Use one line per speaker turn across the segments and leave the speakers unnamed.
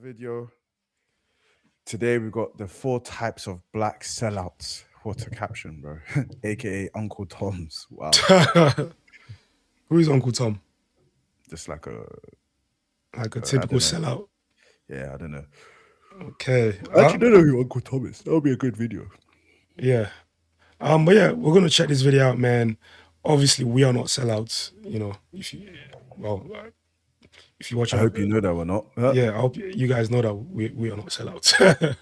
video. Today we got the 4 types of black sellouts. What a caption, bro. AKA Uncle Tom's. Wow.
Who is Uncle Tom?
Just like a
typical sellout.
Yeah, I don't know.
Okay.
I actually don't know who Uncle Tom is. That'll be a good video.
Yeah. But yeah, we're gonna check this video out, man. Obviously, we are not sellouts. You know, if you watch,
I hope you know that we're not.
Yeah, I hope you guys know that we are not sellouts.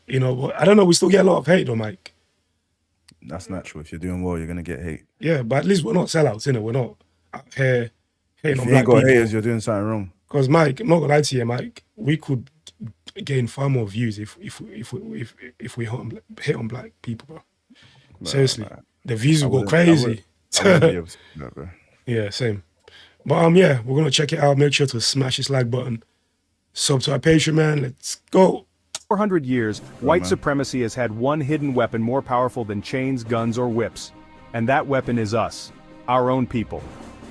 You know, but I don't know. We still get a lot of hate, though, Mike.
That's natural. If you're doing well, you're gonna get hate.
Yeah, but at least we're not sellouts, you know. We're not out here hating
If
on
you ain't
black
got
people.
haters, you're doing something wrong.
Because Mike, I'm not gonna lie to you, Mike. We could gain far more views if we hit on black people, bro. Seriously, the views will go crazy.
I wouldn't be able to do that, bro.
Yeah, same. But yeah, we're gonna check it out. Make sure to smash this like button. Sub to our Patreon, man. Let's go.
400 years, white supremacy has had one hidden weapon more powerful than chains, guns, or whips. And that weapon is us, our own people.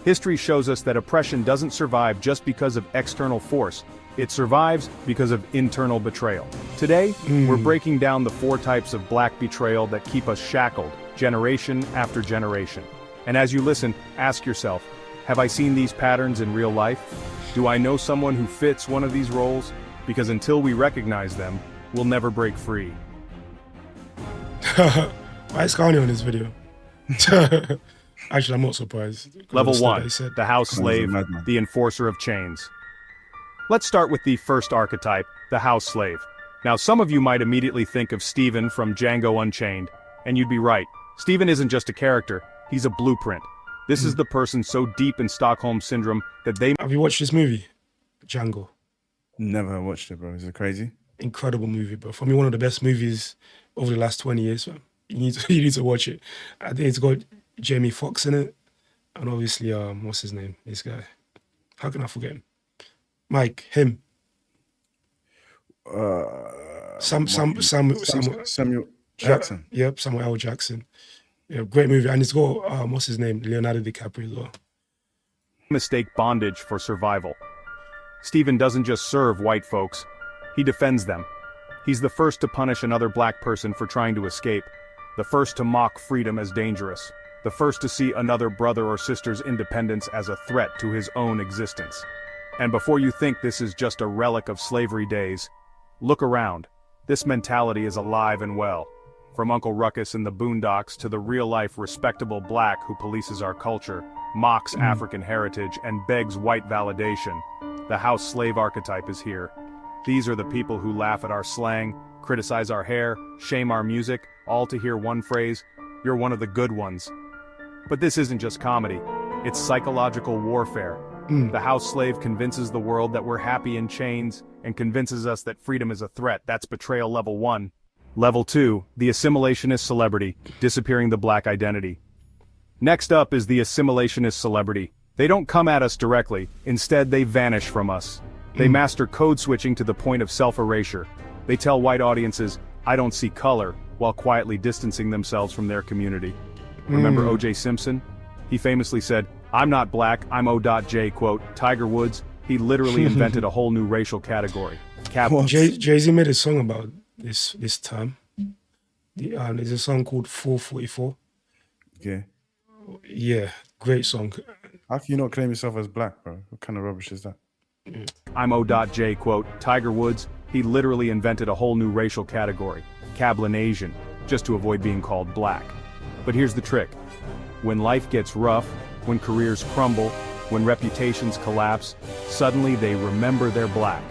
History shows us that oppression doesn't survive just because of external force. It survives because of internal betrayal. Today, we're breaking down the 4 types of black betrayal that keep us shackled, generation after generation. And as you listen, ask yourself, have I seen these patterns in real life? Do I know someone who fits one of these roles? Because until we recognize them, we'll never break free.
Why is Kanye on this video? Actually, I'm not surprised.
Level 1, the house slave, the enforcer of chains. Let's start with the first archetype, the house slave. Now, some of you might immediately think of Steven from Django Unchained, and you'd be right. Steven isn't just a character, he's a blueprint. This is the person so deep in Stockholm Syndrome that they—
Have you watched this movie, Django?
Never watched it, bro. Is it crazy?
Incredible movie, bro. For me, one of the best movies over the last 20 years, man. You need to watch it. I think it's got Jamie Foxx in it, and obviously, what's his name? This guy. How can I forget him? Mike, him.
Samuel Jackson.
Yep, Samuel L. Jackson. Yeah, great movie, and it's got what's his name? Leonardo DiCaprio as well.
Mistake bondage for survival. Steven doesn't just serve white folks, he defends them. He's the first to punish another black person for trying to escape, the first to mock freedom as dangerous, the first to see another brother or sister's independence as a threat to his own existence. And before you think this is just a relic of slavery days, look around. This mentality is alive and well. From Uncle Ruckus in the Boondocks to the real-life respectable black who polices our culture, mocks African heritage, and begs white validation, the house slave archetype is here. These are the people who laugh at our slang, criticize our hair, shame our music, all to hear one phrase, "You're one of the good ones." But this isn't just comedy, it's psychological warfare. The house slave convinces the world that we're happy in chains, and convinces us that freedom is a threat. That's betrayal level 1. Level 2, the assimilationist celebrity, disappearing the black identity. Next up is the assimilationist celebrity. They don't come at us directly, instead they vanish from us. They master code switching to the point of self-erasure. They tell white audiences, "I don't see color," while quietly distancing themselves from their community. Remember O.J. Simpson? He famously said, "I'm not black, I'm O.J." Quote, Tiger Woods, he literally invented a whole new racial category.
Jay-Z made a song about this term. There's a song called 444.
Okay.
Yeah, great song.
How can you not claim yourself as black, bro? What kind of rubbish is that?
I'm O.J. Quote, Tiger Woods, he literally invented a whole new racial category, Cablinasian, just to avoid being called black. But here's the trick. When life gets rough, when careers crumble, when reputations collapse, suddenly they remember they're black.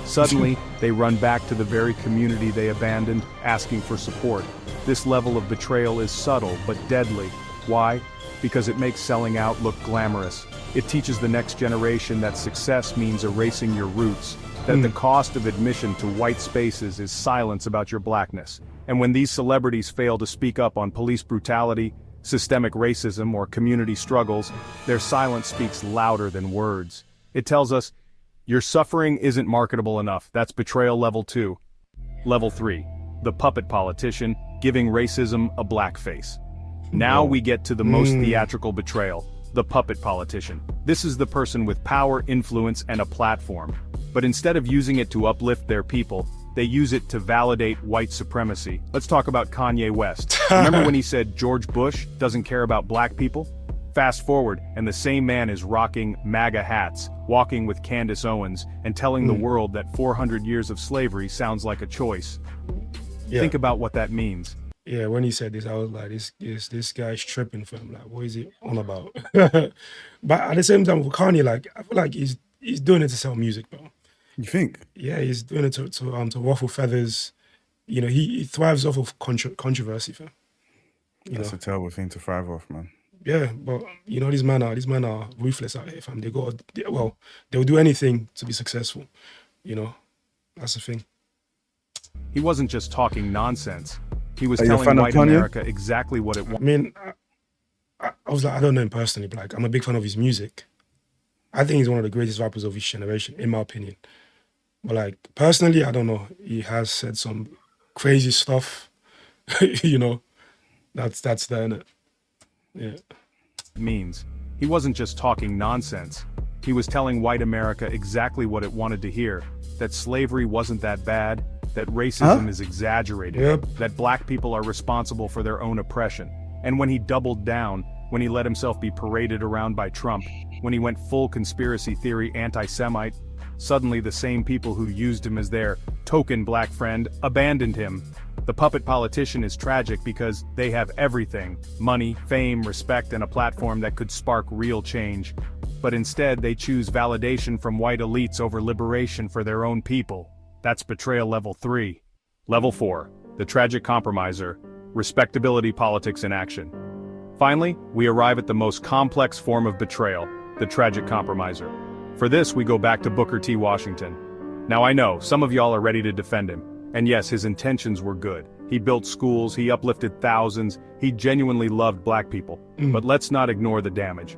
Suddenly, they run back to the very community they abandoned, asking for support. This level of betrayal is subtle but deadly. Why? Because it makes selling out look glamorous. It teaches the next generation that success means erasing your roots, that the cost of admission to white spaces is silence about your blackness. And when these celebrities fail to speak up on police brutality, systemic racism, or community struggles, their silence speaks louder than words. It tells us, your suffering isn't marketable enough. That's betrayal level 2. Level 3, the puppet politician, giving racism a black face. Now we get to the most theatrical betrayal, The puppet politician. This is the person with power, influence, and a platform. But instead of using it to uplift their people, they use it to validate white supremacy. Let's talk about Kanye West. Remember when he said George Bush doesn't care about black people? Fast forward, and the same man is rocking MAGA hats, walking with Candace Owens, and telling the world that 400 years of slavery sounds like a choice.
Yeah.
Think about what that means.
Yeah, when he said this, I was like, this guy's tripping for him. Like, what is he on about? But at the same time, with Kanye, like, I feel like he's doing it to sell music, bro.
You think?
Yeah, he's doing it to ruffle feathers. You know, he thrives off of controversy, fam.
That's a terrible thing to thrive off, man.
Yeah, but you know, these men are ruthless out here, fam. They'll do anything to be successful. You know, that's the thing.
He wasn't just talking nonsense. He was
Are you a
telling
fan of
white
Kanye?
America exactly what it
I
wanted.
mean, I was like, I don't know him personally, but like, I'm a big fan of his music. I think he's one of the greatest rappers of his generation, in my opinion. But like, personally, I don't know. He has said some crazy stuff. You know, that's there, innit? Yeah.
Means. He wasn't just talking nonsense. He was telling white America exactly what it wanted to hear, that slavery wasn't that bad, that racism is exaggerated,
Yep.
that black people are responsible for their own oppression. And when he doubled down, when he let himself be paraded around by Trump, when he went full conspiracy theory anti-Semite, suddenly the same people who used him as their token black friend abandoned him. The puppet politician is tragic because they have everything: money, fame, respect, and a platform that could spark real change. But instead they choose validation from white elites over liberation for their own people. That's betrayal level 3. Level 4. The tragic compromiser. Respectability politics in action. Finally, we arrive at the most complex form of betrayal, the tragic compromiser. For this, we go back to Booker T. Washington. Now I know, some of y'all are ready to defend him. And yes, his intentions were good. He built schools, he uplifted thousands, he genuinely loved black people. But let's not ignore the damage.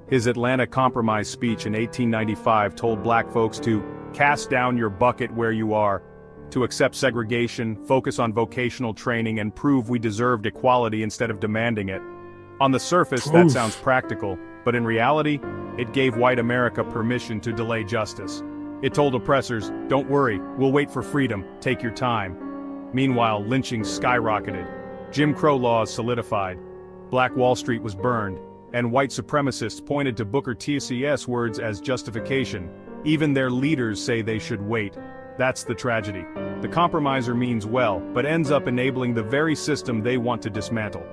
His Atlanta Compromise speech in 1895 told black folks to cast down your bucket where you are, to accept segregation, focus on vocational training, and prove we deserved equality instead of demanding it. On the surface, that sounds practical, but in reality, it gave white America permission to delay justice. It told oppressors, don't worry, we'll wait for freedom, take your time. Meanwhile, lynching skyrocketed. Jim Crow laws solidified. Black Wall Street was burned, and white supremacists pointed to Booker T's words as justification. Even their leaders say they should wait. That's the tragedy. The compromiser means well, but ends up enabling the very system they want to dismantle.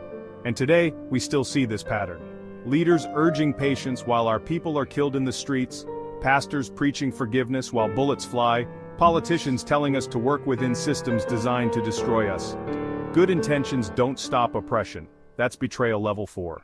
And today, we still see this pattern. Leaders urging patience while our people are killed in the streets, pastors preaching forgiveness while bullets fly, politicians telling us to work within systems designed to destroy us. Good intentions don't stop oppression. That's betrayal level 4.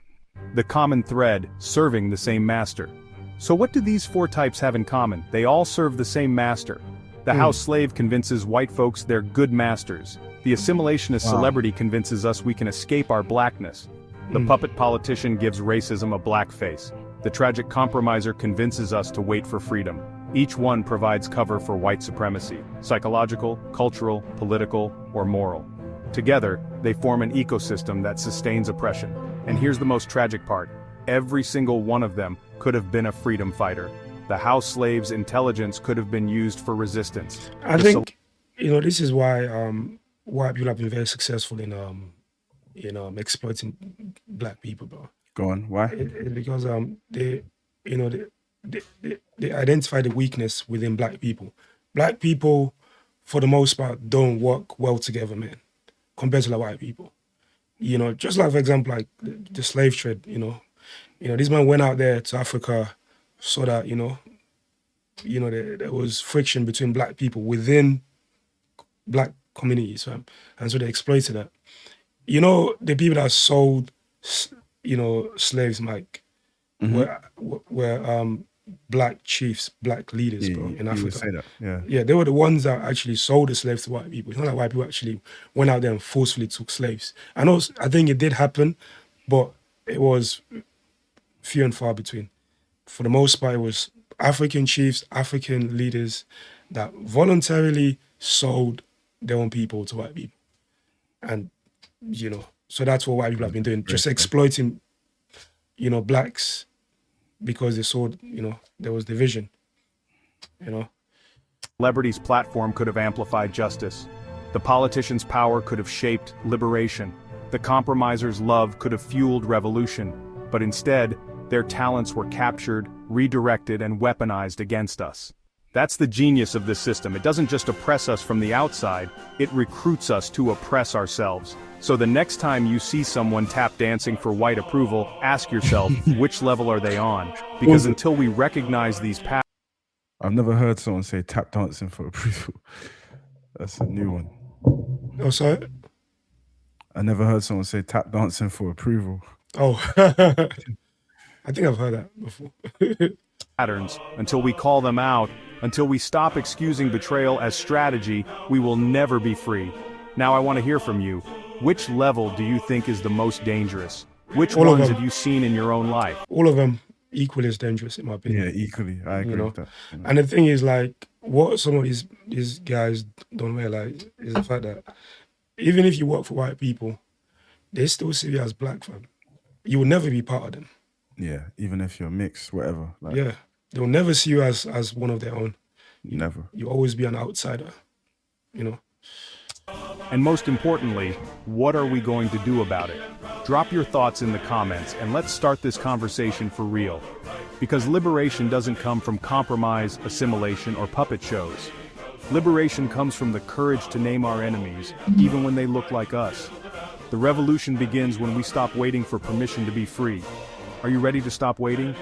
The common thread, serving the same master. So what do these 4 types have in common? They all serve the same master. The house slave convinces white folks they're good masters. The assimilationist celebrity convinces us we can escape our blackness. The puppet politician gives racism a black face. The tragic compromiser convinces us to wait for freedom. Each one provides cover for white supremacy, psychological, cultural, political, or moral. Together, they form an ecosystem that sustains oppression. And here's the most tragic part. Every single one of them could have been a freedom fighter. The house slave's intelligence could have been used for resistance.
I think, you know, this is why white people have been very successful in exploiting black people, bro.
Go on, why?
It's because they identify the weakness within black people. Black people, for the most part, don't work well together, man, compared to like white people. You know, just like, for example, like the slave trade, you know, these men went out there to Africa so that, there was friction between black people within black communities, fam. And so they exploited that. You know, the people that sold, slaves, Mike, were black chiefs, black leaders, bro, in
You
Africa.
would say that, yeah.
Yeah, they were the ones that actually sold the slaves to white people. It's not like white people actually went out there and forcefully took slaves. I think it did happen, but it was few and far between. For the most part, it was African chiefs, African leaders that voluntarily sold their own people to white people. And, so that's what white people have been doing, just exploiting, blacks because they saw, there was division,
Celebrity's platform could have amplified justice. The politician's power could have shaped liberation. The compromiser's love could have fueled revolution. But instead, their talents were captured, redirected, and weaponized against us. That's the genius of this system. It doesn't just oppress us from the outside, it recruits us to oppress ourselves. So the next time you see someone tap dancing for white approval, ask yourself, which level are they on? Because until we recognize these patterns,
I've never heard someone say tap dancing for approval. That's a new one.
Oh, sorry?
I never heard someone say tap dancing for approval.
Oh, I think I've heard that before.
until we call them out, until we stop excusing betrayal as strategy, we will never be free. Now I want to hear from you. Which level do you think is the most dangerous? Which
All of
ones
them.
have you seen in your own life?
All of them equally as dangerous, in my opinion.
Yeah, equally. I agree with that.
And the thing is, like, what some of these guys don't realize is the fact that even if you work for white people, they still see you as black, fam. You will never be part of them.
Yeah, even if you're mixed, whatever. Like,
Yeah, they'll never see you as one of their own.
never.
You'll always be an outsider,
And most importantly, what are we going to do about it? Drop your thoughts in the comments and let's start this conversation for real. Because liberation doesn't come from compromise, assimilation, or puppet shows. Liberation comes from the courage to name our enemies, even when they look like us. The revolution begins when we stop waiting for permission to be free. Are you ready to stop waiting?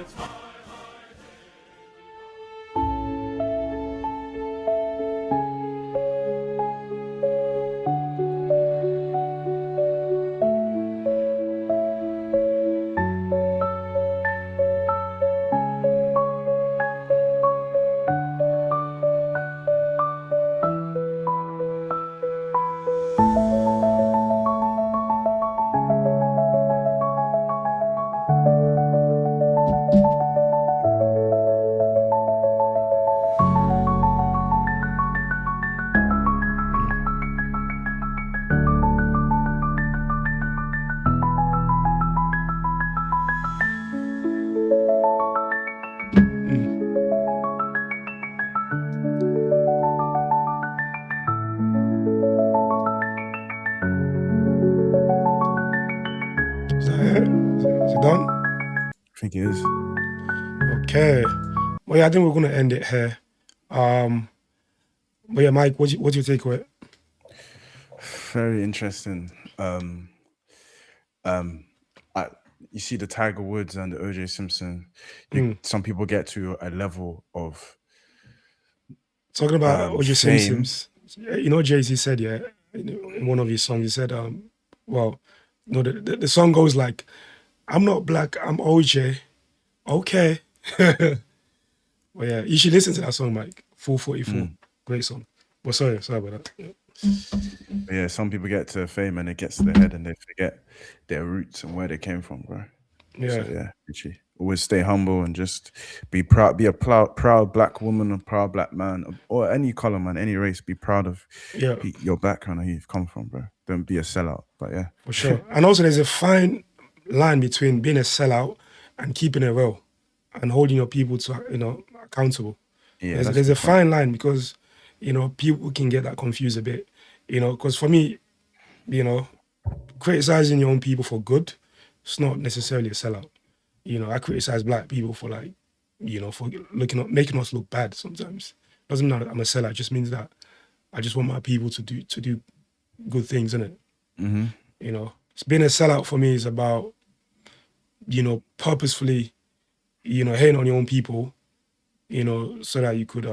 Is it done?
I think it is.
Okay. Well, yeah, I think we're gonna end it here. But yeah, Mike, what's your takeaway?
Very interesting. You see the Tiger Woods and the OJ Simpson. Some people get to a level of
Talking about O.J.
fame.
Simpson's, Jay-Z said, yeah, in one of his songs, he said, the song goes like, I'm not black, I'm OJ. Okay. Well, yeah, you should listen to that song, Mike. Full 44. Great song. Well, sorry about that. Yeah.
Yeah, some people get to fame and it gets to their head and they forget their roots and where they came from, bro.
Yeah.
So yeah, literally. Always stay humble and just be proud. Be a proud black woman, a proud black man, or any color, man, any race. Be proud of your background and who you've come from, bro. Don't be a sellout. But yeah,
For sure. And also, there's a fine line between being a sellout and keeping it real and holding your people to, accountable.
yeah.
There's a fine line because, people can get that confused a bit, because for me, criticizing your own people for good, it's not necessarily a sellout. I criticize black people for for making us look bad sometimes. Doesn't mean that I'm a sellout. It just means that I just want my people to do good things, innit? Being a sellout for me is about, purposefully, hating on your own people, so that you could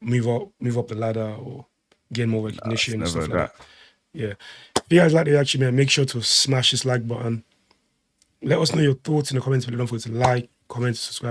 move up the ladder or gain more recognition and stuff like that. Yeah. If you guys like the reaction, man, make sure to smash this like button. Let us know your thoughts in the comments below. Don't forget to like, comment, subscribe.